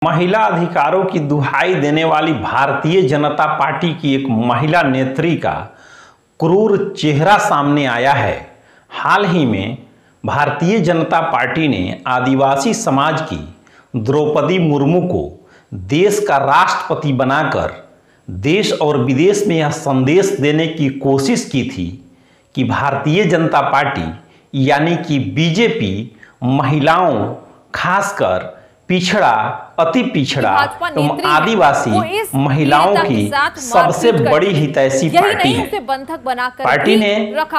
महिला अधिकारों की दुहाई देने वाली भारतीय जनता पार्टी की एक महिला नेत्री का क्रूर चेहरा सामने आया है। हाल ही में भारतीय जनता पार्टी ने आदिवासी समाज की द्रौपदी मुर्मू को देश का राष्ट्रपति बनाकर देश और विदेश में यह संदेश देने की कोशिश की थी कि भारतीय जनता पार्टी यानी कि बीजेपी महिलाओं, खासकर पिछड़ा, अति पिछड़ा एवं आदिवासी महिलाओं की सबसे बड़ी हितैषी पार्टी है। पार्टी ने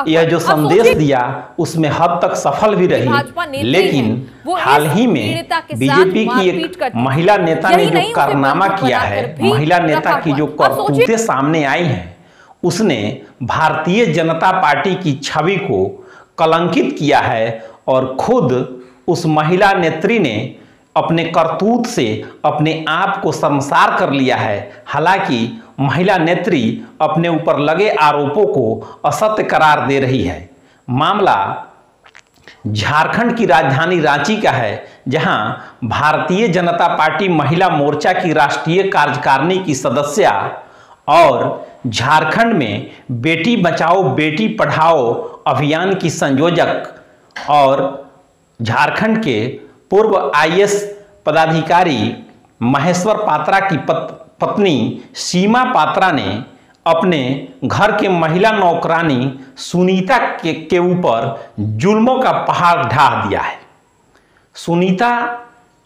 यह जो संदेश दिया उसमें हद तक सफल भी रही, लेकिन हाल ही में बीजेपी की एक महिला नेता ने जो कारनामा किया है, महिला नेता की जो करतूतें सामने आई हैं, उसने भारतीय जनता पार्टी की छवि को कलंकित किया है और खुद उस महिला नेत्री ने अपने करतूत से अपने आप को शर्मसार कर लिया है। हालांकि महिला नेत्री अपने ऊपर लगे आरोपों को असत्य करार दे रही है। मामला झारखंड की राजधानी रांची का है, जहां भारतीय जनता पार्टी महिला मोर्चा की राष्ट्रीय कार्यकारिणी की सदस्या और झारखंड में बेटी बचाओ बेटी पढ़ाओ अभियान की संयोजक और झारखंड के पूर्व आईएएस पदाधिकारी महेश्वर पात्रा की पत्नी सीमा पात्रा ने अपने घर के महिला नौकरानी सुनीता के ऊपर जुल्मों का पहाड़ ढा दिया है। सुनीता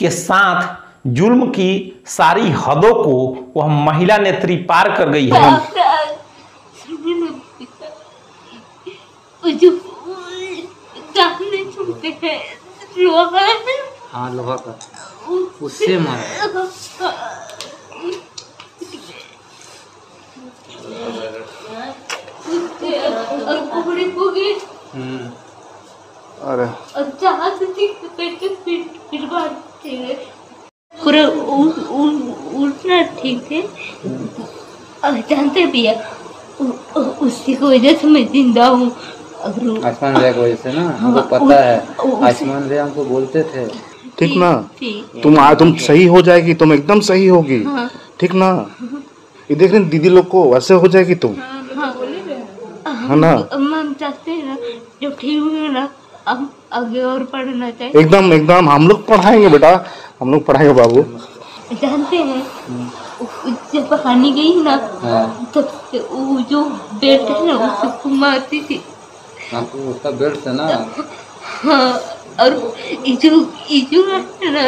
के साथ जुल्म की सारी हदों को वह महिला नेत्री पार कर गई है। हाँ, लोहा का उससे मारा। अरे पूरा उठना ठीक थे, जानते भी है उसी की वजह से मैं जिंदा हूँ। आसमान भैया की वजह से ना, हमको पता है। आसमान भैया हमको बोलते थे, ठीक ना, तुम सही हो जाएगी, तुम एकदम सही होगी, ठीक ना। ये देख रहे दीदी लोग को, वैसे हो जाएगी तुम, है ना। हम चाहते हैं ना जब ठीक हुए ना हम आगे और पढ़ना चाहिए। एकदम एकदम हम लोग पढ़ाएंगे बेटा, हम लोग पढ़ाएंगे बाबू। जानते हैं जब पढ़ाने गई ना तब वो जो बेल्ट है ना उसको मारती थी। आपको उसका बेल्ट था ना। हाँ, और इजू है ना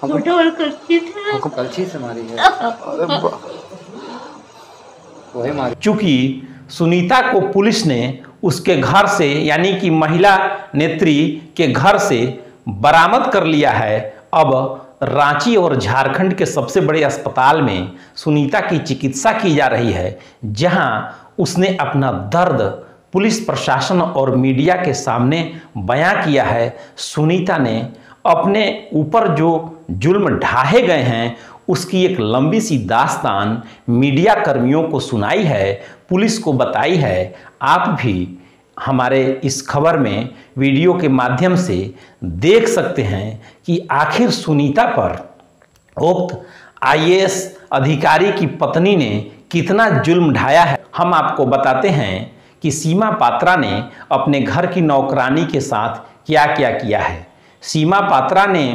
छोटा वाला करती थी ना, कलछी से मारी है। वही मारी। चूंकि सुनीता को पुलिस ने उसके घर से यानी कि महिला नेत्री के घर से बरामद कर लिया है। अब रांची और झारखंड के सबसे बड़े अस्पताल में सुनीता की चिकित्सा की जा रही है, जहां उसने अपना दर्द पुलिस प्रशासन और मीडिया के सामने बयां किया है। सुनीता ने अपने ऊपर जो जुल्म ढाहे गए हैं उसकी एक लंबी सी दास्तान मीडिया कर्मियों को सुनाई है, पुलिस को बताई है। आप भी हमारे इस खबर में वीडियो के माध्यम से देख सकते हैं कि आखिर सुनीता पर उक्त आईएएस अधिकारी की पत्नी ने कितना जुल्म ढाया है। हम आपको बताते हैं कि सीमा पात्रा ने अपने घर की नौकरानी के साथ क्या क्या किया है। सीमा पात्रा ने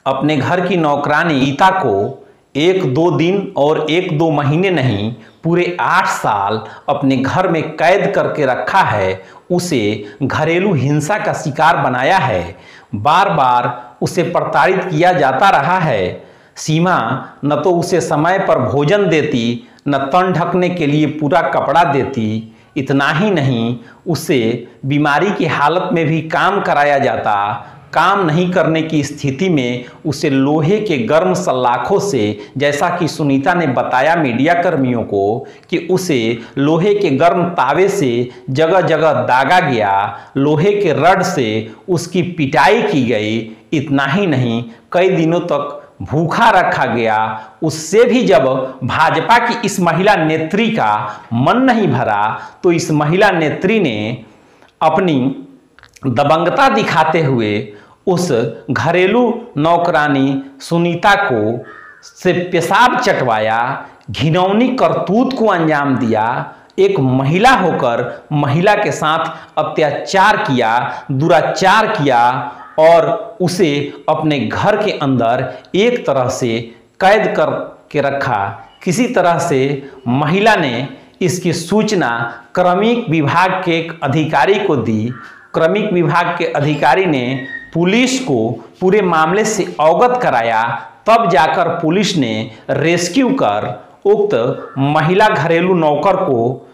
अपने घर की नौकरानी गीता को 1-2 दिन और 1-2 महीने नहीं, पूरे 8 साल अपने घर में कैद करके रखा है। उसे घरेलू हिंसा का शिकार बनाया है, बार बार उसे प्रताड़ित किया जाता रहा है। सीमा न तो उसे समय पर भोजन देती, न तन ढकने के लिए पूरा कपड़ा देती। इतना ही नहीं, उसे बीमारी की हालत में भी काम कराया जाता। काम नहीं करने की स्थिति में उसे लोहे के गर्म सलाखों से, जैसा कि सुनीता ने बताया मीडिया कर्मियों को कि उसे लोहे के गर्म तावे से जगह जगह दागा गया, लोहे के रड से उसकी पिटाई की गई। इतना ही नहीं, कई दिनों तक भूखा रखा गया। उससे भी जब भाजपा की इस महिला नेत्री का मन नहीं भरा तो इस महिला नेत्री ने अपनी दबंगता दिखाते हुए उस घरेलू नौकरानी सुनीता को से पेशाब चटवाया, घिनौनी करतूत को अंजाम दिया, एक महिला होकर महिला के साथ अत्याचार किया, दुराचार किया और उसे अपने घर के अंदर एक तरह से कैद करके रखा। किसी तरह से महिला ने इसकी सूचना क्रमिक विभाग के एक अधिकारी को दी। क्रमिक विभाग के अधिकारी ने पुलिस को पूरे मामले से अवगत कराया, तब जाकर पुलिस ने रेस्क्यू कर उक्त महिला घरेलू नौकर को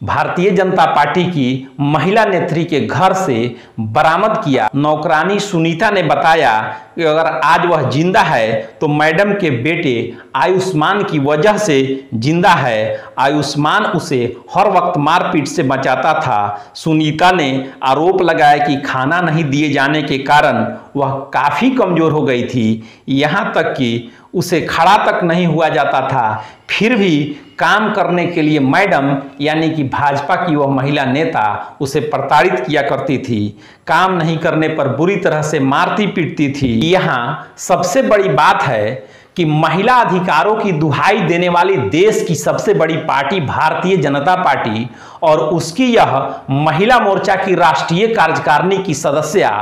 भारतीय जनता पार्टी की महिला नेत्री के घर से बरामद किया। नौकरानी सुनीता ने बताया कि अगर आज वह जिंदा है तो मैडम के बेटे आयुष्मान की वजह से जिंदा है। आयुष्मान उसे हर वक्त मारपीट से बचाता था। सुनीता ने आरोप लगाया कि खाना नहीं दिए जाने के कारण वह काफ़ी कमज़ोर हो गई थी, यहाँ तक कि उसे खड़ा तक नहीं हुआ जाता था। फिर भी काम करने के लिए मैडम यानी कि भाजपा की वह महिला नेता उसे प्रताड़ित किया करती थी, काम नहीं करने पर बुरी तरह से मारती पीटती थी। यहाँ सबसे बड़ी बात है कि महिला अधिकारों की दुहाई देने वाली देश की सबसे बड़ी पार्टी भारतीय जनता पार्टी और उसकी यह महिला मोर्चा की राष्ट्रीय कार्यकारिणी की सदस्या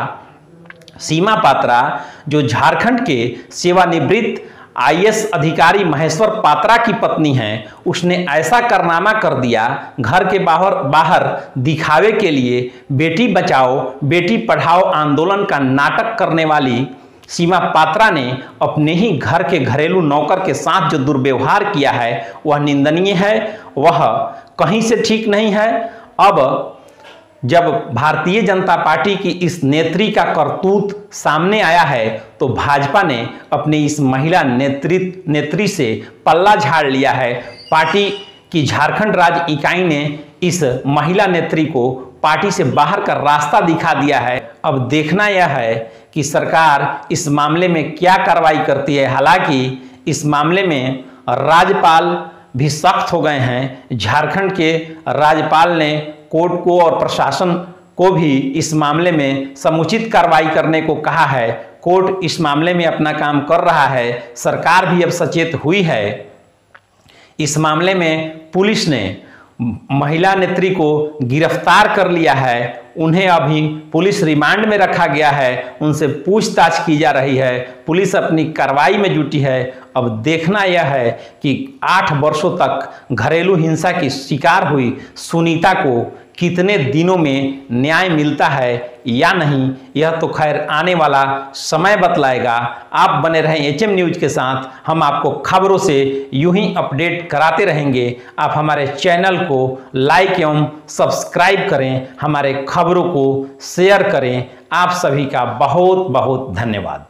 सीमा पात्रा, जो झारखंड के सेवानिवृत्त IAS अधिकारी महेश्वर पात्रा की पत्नी हैं, उसने ऐसा कारनामा कर दिया। घर के बाहर दिखावे के लिए बेटी बचाओ बेटी पढ़ाओ आंदोलन का नाटक करने वाली सीमा पात्रा ने अपने ही घर के घरेलू नौकर के साथ जो दुर्व्यवहार किया है वह निंदनीय है, वह कहीं से ठीक नहीं है। अब जब भारतीय जनता पार्टी की इस नेत्री का करतूत सामने आया है तो भाजपा ने अपनी इस महिला नेत्री से पल्ला झाड़ लिया है। पार्टी की झारखंड राज्य इकाई ने इस महिला नेत्री को पार्टी से बाहर का रास्ता दिखा दिया है। अब देखना यह है कि सरकार इस मामले में क्या कार्रवाई करती है। हालांकि इस मामले में राज्यपाल भी सख्त हो गए हैं। झारखंड के राज्यपाल ने कोर्ट को और प्रशासन को भी इस मामले में समुचित कार्रवाई करने को कहा है। कोर्ट इस मामले में अपना काम कर रहा है, सरकार भी अब सचेत हुई है। इस मामले में पुलिस ने महिला नेत्री को गिरफ्तार कर लिया है, उन्हें अभी पुलिस रिमांड में रखा गया है, उनसे पूछताछ की जा रही है, पुलिस अपनी कार्रवाई में जुटी है। अब देखना यह है कि 8 वर्षों तक घरेलू हिंसा की शिकार हुई सुनीता को कितने दिनों में न्याय मिलता है या नहीं, यह तो खैर आने वाला समय बतलाएगा। आप बने रहें HM न्यूज के साथ, हम आपको खबरों से यूं ही अपडेट कराते रहेंगे। आप हमारे चैनल को लाइक एवं सब्सक्राइब करें, हमारे खबरों को शेयर करें। आप सभी का बहुत बहुत धन्यवाद।